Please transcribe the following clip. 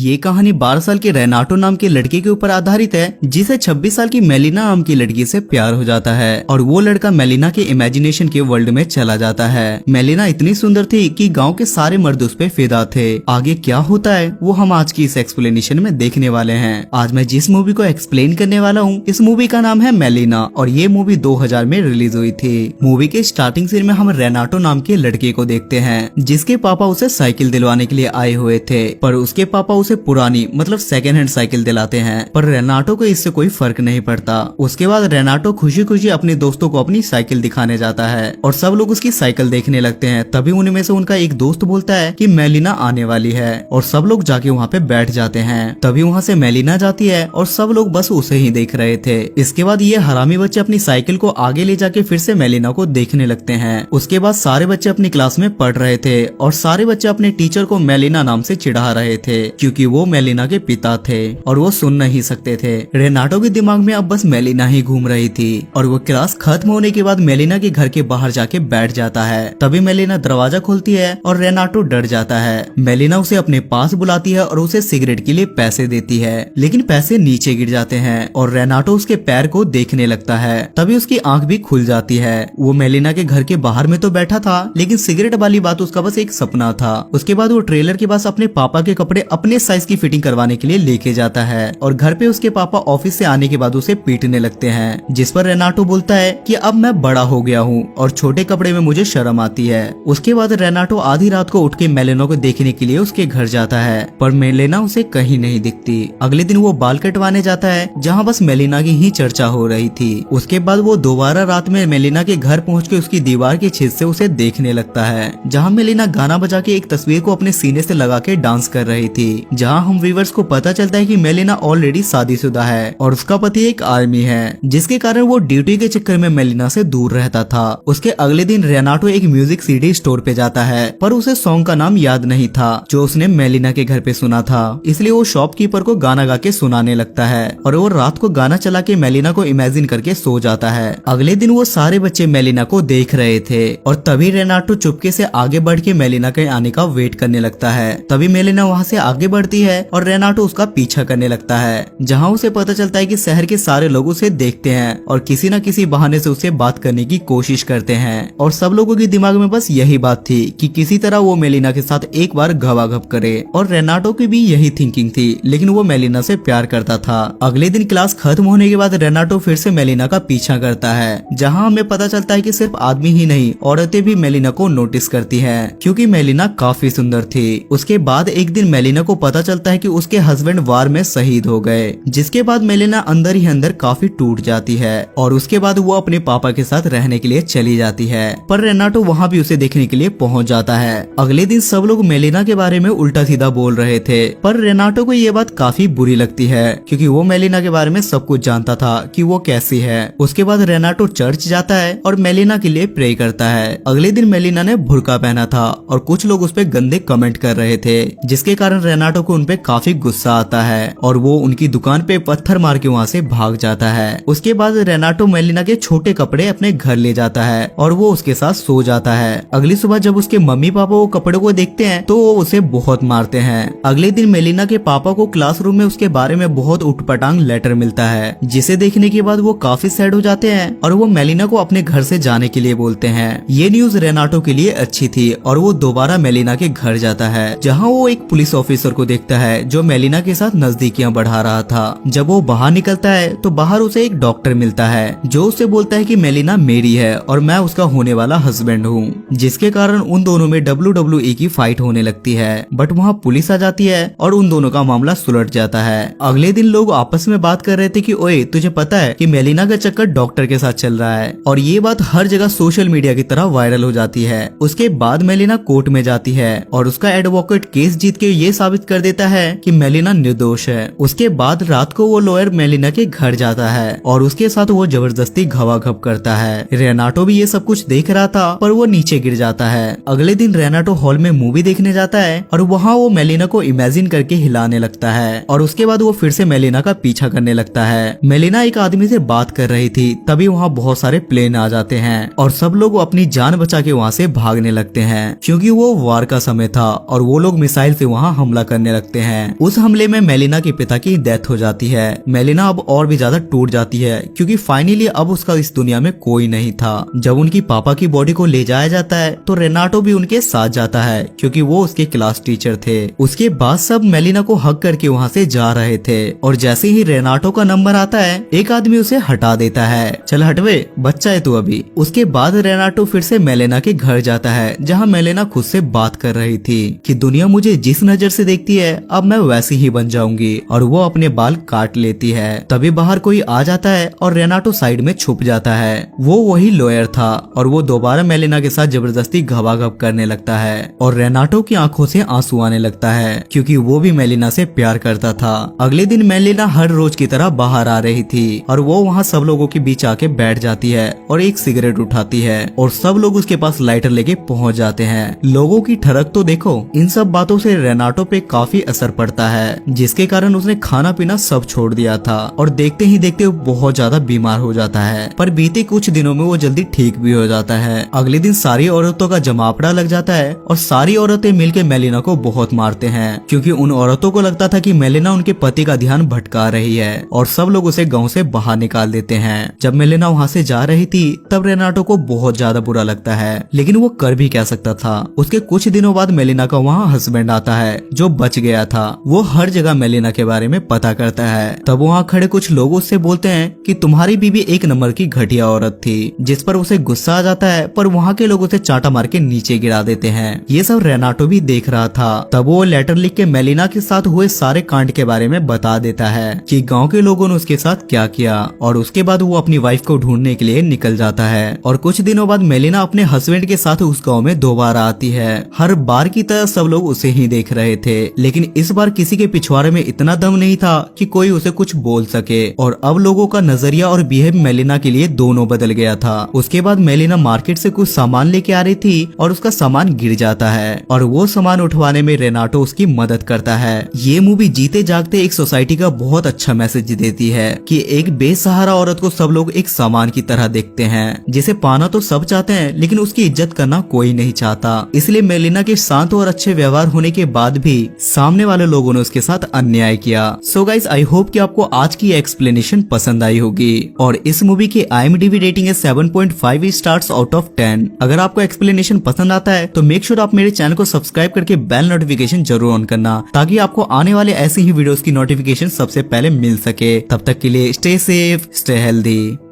ये कहानी 12 साल के रेनाटो नाम के लड़के के ऊपर आधारित है, जिसे 26 साल की मेलिना नाम की लड़की से प्यार हो जाता है और वो लड़का मेलिना के इमेजिनेशन के वर्ल्ड में चला जाता है। मेलिना इतनी सुंदर थी कि गांव के सारे मर्द उस पे फिदा थे। आगे क्या होता है वो हम आज की इस एक्सप्लेनेशन में देखने वाले हैं। आज मैं जिस मूवी को एक्सप्लेन करने वाला हूँ, इस मूवी का नाम है मेलिना और ये मूवी 2000 में रिलीज हुई थी। मूवी के स्टार्टिंग सीन में हम रेनाटो नाम के लड़के को देखते हैं, जिसके पापा उसे साइकिल दिलवाने के लिए आए हुए थे, पर उसके पापा उसे पुरानी मतलब सेकेंड हैंड साइकिल दिलाते हैं। पर रेनाटो को इससे कोई फर्क नहीं पड़ता। उसके बाद रेनाटो खुशी खुशी अपने दोस्तों को अपनी साइकिल दिखाने जाता है और सब लोग उसकी साइकिल देखने लगते हैं। तभी उनमें से उनका एक दोस्त बोलता है कि मेलिना आने वाली है और सब लोग जाके वहाँ पे बैठ जाते हैं। तभी वहाँ से मेलिना जाती है और सब लोग बस उसे ही देख रहे थे। इसके बाद ये हरामी बच्चे अपनी साइकिल को आगे ले जाके फिर से मेलिना को देखने लगते हैं। उसके बाद सारे बच्चे अपनी क्लास में पढ़ रहे थे और सारे बच्चे अपने टीचर को मेलिना नाम से चिढ़ा रहे थे, क्योंकि वो मेलिना के पिता थे और वो सुन नहीं सकते थे। रेनाटो के दिमाग में अब बस मेलिना ही घूम रही थी और वो क्लास खत्म होने के बाद मेलिना के घर के बाहर जाके बैठ जाता है। तभी मेलिना दरवाजा खोलती है और रेनाटो डर जाता है। मेलिना उसे अपने पास बुलाती है और उसे सिगरेट के लिए पैसे देती है, लेकिन पैसे नीचे गिर जाते हैं और रेनाटो उसके पैर को देखने लगता है। तभी उसकी आंख भी खुल जाती है। वो मेलिना के घर के बाहर में तो बैठा था, लेकिन सिगरेट वाली बात उसका बस एक सपना था। उसके बाद वो ट्रेलर के पास अपने पापा के कपड़े अपने साइज की फिटिंग करवाने के लिए लेके जाता है और घर पे उसके पापा ऑफिस से आने के बाद उसे पीटने लगते हैं, जिस पर रेनाटो बोलता है कि अब मैं बड़ा हो गया हूँ और छोटे कपड़े में मुझे शर्म आती है। उसके बाद रेनाटो आधी रात को उठ के मेलिना को देखने के लिए उसके घर जाता है, पर मेलिना उसे कहीं नहीं दिखती। अगले दिन वो बाल कटवाने जाता है, जहाँ बस मेलिना की ही चर्चा हो रही थी। उसके बाद वो दोबारा रात में मेलिना के घर पहुँच के उसकी दीवार की छत से उसे देखने लगता है, जहाँ मेलिना गाना बजा के एक तस्वीर को अपने सीने से लगा के डांस कर रही थी। जहाँ हम व्यूअर्स को पता चलता है कि मेलिना ऑलरेडी शादीशुदा है और उसका पति एक आर्मी है, जिसके कारण वो ड्यूटी के चक्कर में मेलिना से दूर रहता था। उसके अगले दिन रेनाटो एक म्यूजिक सीडी स्टोर पे जाता है, पर उसे सॉन्ग का नाम याद नहीं था जो उसने मेलिना के घर पे सुना था। इसलिए वो शॉपकीपर को गाना गा के सुनाने लगता है और वो रात को गाना चला के मेलिना को इमेजिन करके सो जाता है। अगले दिन वो सारे बच्चे मेलिना को देख रहे थे और तभी रेनाटो चुपके से आगे बढ़ के मेलिना के आने का वेट करने लगता है। तभी मेलिना वहाँ से आगे बढ़ती है और रेनाटो उसका पीछा करने लगता है, जहाँ उसे पता चलता है कि शहर के सारे लोग उसे देखते हैं और किसी न किसी बहाने से उसे बात करने की कोशिश करते हैं। और सब लोगों के दिमाग में बस यही बात थी कि किसी तरह वो मेलिना के साथ एक बार घबाघब करे, और रेनाटो की भी यही थिंकिंग थी, लेकिन वो मेलिना से प्यार करता था। अगले दिन क्लास खत्म होने के बाद रेनाटो फिर से मेलिना का पीछा करता है, जहाँ हमें पता चलता है कि सिर्फ आदमी ही नहीं औरतें भी मेलिना को नोटिस करती है, क्योंकि मेलिना काफी सुंदर थी। उसके बाद एक दिन मेलिना को पता चलता है कि उसके हस्बैंड वार में शहीद हो गए, जिसके बाद मेलिना अंदर ही अंदर काफी टूट जाती है और उसके बाद वो अपने पापा के साथ रहने के लिए चली जाती है। पर रेनाटो वहाँ भी उसे देखने के लिए पहुँच जाता है। अगले दिन सब लोग मेलिना के बारे में उल्टा सीधा बोल रहे थे, पर रेनाटो को ये बात काफी बुरी लगती है, क्योंकि वो मेलिना के बारे में सब कुछ जानता था कि वो कैसी है। उसके बाद रेनाटो चर्च जाता है और मेलिना के लिए प्रे करता है। अगले दिन मेलिना ने बुर्का पहना था और कुछ लोग उस पे गंदे कमेंट कर रहे थे, जिसके कारण रेनाटो को उनपे काफी गुस्सा आता है और वो उनकी दुकान पे पत्थर मार के वहाँ से भाग जाता है। उसके बाद रेनाटो मेलिना के छोटे कपड़े अपने घर ले जाता है और वो उसके साथ सो जाता है। अगली सुबह जब उसके मम्मी पापा वो कपड़े को देखते हैं तो वो उसे बहुत मारते हैं। अगले दिन मेलिना के पापा को क्लासरूम में उसके बारे में बहुत उटपटांग लेटर मिलता है, जिसे देखने के बाद वो काफी सैड हो जाते हैं और वो मेलिना को अपने घर से जाने के लिए बोलते हैं। ये न्यूज रेनाटो के लिए अच्छी थी और वो दोबारा मेलिना के घर जाता है, जहाँ वो एक पुलिस ऑफिसर को देखता है जो मेलिना के साथ नजदीकियां बढ़ा रहा था। जब वो बाहर निकलता है तो बाहर उसे एक डॉक्टर मिलता है जो उसे बोलता है कि मेलिना मेरी है और मैं उसका होने वाला हस्बैंड हूँ, जिसके कारण उन दोनों में WWE की फाइट होने लगती है। बट वहाँ पुलिस आ जाती है और उन दोनों का मामला सुलझ जाता है। अगले दिन लोग आपस में बात कर रहे थे कि ओए तुझे पता है कि मेलिना का चक्कर डॉक्टर के साथ चल रहा है, और ये बात हर जगह सोशल मीडिया की तरह वायरल हो जाती है। उसके बाद मेलिना कोर्ट में जाती है और उसका एडवोकेट केस जीत के ये साबित कर देता है कि मेलिना निर्दोष है। उसके बाद रात को वो लॉयर मेलिना के घर जाता है और उसके साथ वो जबरदस्ती घवाघब करता है। रेनाटो भी ये सब कुछ देख रहा था, पर वो नीचे गिर जाता है। अगले दिन रेनाटो हॉल में मूवी देखने जाता है और वहाँ वो मेलिना को इमेजिन करके हिलाने लगता है और उसके बाद वो फिर से मेलिना का पीछा करने लगता है। मेलिना एक आदमी से बात कर रही थी, तभी वहाँ बहुत सारे प्लेन आ जाते हैं और सब लोग अपनी जान बचा के वहाँ से भागने लगते हैं, क्योंकि वो वार का समय था और वो लोग मिसाइल से वहाँ हमला करने करने लगते हैं। उस हमले में मेलिना के पिता की डेथ हो जाती है। मेलिना अब और भी ज्यादा टूट जाती है क्योंकि फाइनली अब उसका इस दुनिया में कोई नहीं था। जब उनकी पापा की बॉडी को ले जाया जाता है तो रेनाटो भी उनके साथ जाता है क्योंकि वो उसके क्लास टीचर थे। उसके बाद सब मेलिना को हक करके वहाँ से जा रहे थे और जैसे ही रेनाटो का नंबर आता है एक आदमी उसे हटा देता है। चल हटवे, बच्चा है तू अभी। उसके बाद रेनाटो फिर से मेलिना के घर जाता है जहाँ मेलिना खुद से बात कर रही थी कि दुनिया मुझे जिस नजर से देखती है अब मैं वैसी ही बन जाऊंगी, और वो अपने बाल काट लेती है। तभी बाहर कोई आ जाता है और रेनाटो साइड में छुप जाता है। वो वही लॉयर था और वो दोबारा मेलिना के साथ जबरदस्ती घबाघब करने लगता है और रेनाटो की आंखों से आंसू आने लगता है क्योंकि वो भी मेलिना से प्यार करता था। अगले दिन मेलिना हर रोज की तरह बाहर आ रही थी और वो वहाँ सब लोगों के बीच आके बैठ जाती है और एक सिगरेट उठाती है और सब लोग उसके पास लाइटर लेके पहुँच जाते हैं। लोगों की ठरक तो देखो। इन सब बातों से रेनाटो पे काफी असर पड़ता है जिसके कारण उसने खाना पीना सब छोड़ दिया था और देखते ही देखते वो बहुत ज्यादा बीमार हो जाता है। पर बीते कुछ दिनों में वो जल्दी ठीक भी हो जाता है। अगले दिन सारी औरतों का जमावड़ा लग जाता है और सारी औरतें मिलकर मेलिना को बहुत मारते हैं क्योंकि उन औरतों को लगता था कि मेलिना उनके पति का ध्यान भटका रही है और सब लोग उसे गांव से बाहर निकाल देते हैं। जब मेलिना वहाँ से जा रही थी तब रेनाटो को बहुत ज्यादा बुरा लगता है, लेकिन वो कर भी क्या सकता था। उसके कुछ दिनों बाद मेलिना का वहाँ हस्बैंड आता है जो बच गया था। वो हर जगह मेलिना के बारे में पता करता है। तब वहाँ खड़े कुछ लोग उससे बोलते हैं कि तुम्हारी बीवी एक नंबर की घटिया औरत थी, जिस पर उसे गुस्सा आ जाता है। पर वहाँ के लोग उसे चांटा मार के नीचे गिरा देते हैं। ये सब रेनाटो भी देख रहा था। तब वो लेटर लिख के मेलिना के साथ हुए सारे कांड के बारे में बता देता है कि गांव के लोगों ने उसके साथ क्या किया, और उसके बाद वो अपनी वाइफ को ढूंढने के लिए निकल जाता है। और कुछ दिनों बाद मेलिना अपने हस्बैंड के साथ उस गाँव में दोबारा आती है। हर बार की तरह सब लोग उसे ही देख रहे थे, लेकिन इस बार किसी के पिछवाड़े में इतना दम नहीं था कि कोई उसे कुछ बोल सके। और अब लोगों का नजरिया और बिहेव मेलिना के लिए दोनों बदल गया था। उसके बाद मेलिना मार्केट से कुछ सामान लेके आ रही थी और उसका सामान गिर जाता है और वो सामान उठवाने में रेनाटो उसकी मदद करता है। ये मूवी जीते जागते एक सोसाइटी का बहुत अच्छा मैसेज देती है कि एक बेसहारा औरत को सब लोग एक सामान की तरह देखते हैं, जिसे पाना तो सब चाहते हैं लेकिन उसकी इज्जत करना कोई नहीं चाहता। इसलिए मेलिना के शांत और अच्छे व्यवहार होने के बाद भी सामने वाले लोगों ने उसके साथ अन्याय किया। सो गाइस, आई होप कि आपको आज की एक्सप्लेनेशन पसंद आई होगी। और इस मूवी की IMDb रेटिंग है 7.5 स्टार्स आउट ऑफ 10। अगर आपको एक्सप्लेनेशन पसंद आता है तो मेक श्योर आप मेरे चैनल को सब्सक्राइब करके बेल नोटिफिकेशन जरूर ऑन करना, ताकि आपको आने वाले ऐसे ही वीडियोस की नोटिफिकेशन सबसे पहले मिल सके। तब तक के लिए स्टे सेफ, स्टे हेल्दी।